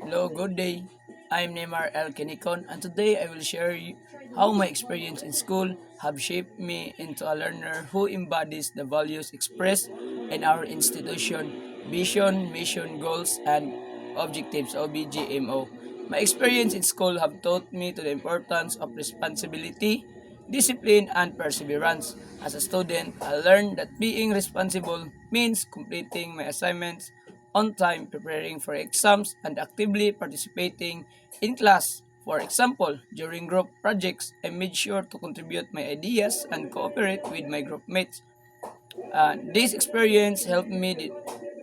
Hello, good day. I'm Neymar El Kenikon, and today I will share how my experience in school have shaped me into a learner who embodies the values expressed in our institution, vision, mission, goals, and objectives (OBGMO). My experience in school have taught me to the importance of responsibility, discipline, and perseverance. As a student, I learned that being responsible means completing my assignments on time, preparing for exams, and actively participating in class. For example, during group projects, I made sure to contribute my ideas and cooperate with my group mates. This experience helped me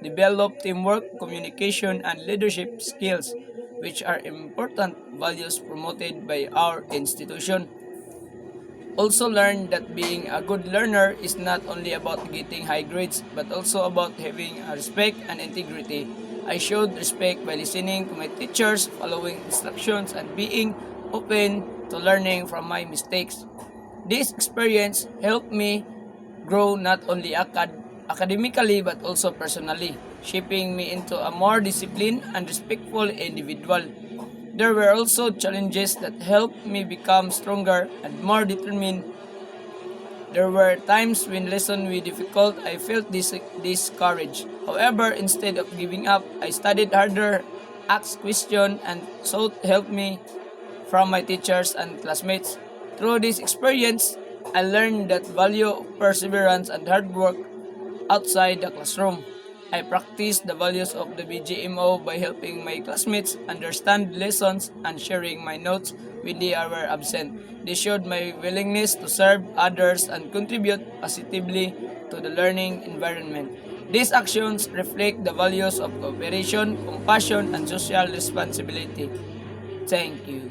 develop teamwork, communication, and leadership skills, which are important values promoted by our institution. Also learned that being a good learner is not only about getting high grades but also about having respect and integrity. I showed respect by listening to my teachers, following instructions, and being open to learning from my mistakes. This experience helped me grow not only academically but also personally, shaping me into a more disciplined and respectful individual. There were also challenges that helped me become stronger and more determined. There were times when lessons were difficult, I felt discouraged. However, instead of giving up, I studied harder, asked questions, and sought help me from my teachers and classmates. Through this experience, I learned that value of perseverance and hard work outside the classroom. I practiced the values of the BGMO by helping my classmates understand lessons and sharing my notes when they were absent. This showed my willingness to serve others and contribute positively to the learning environment. These actions reflect the values of cooperation, compassion, and social responsibility. Thank you.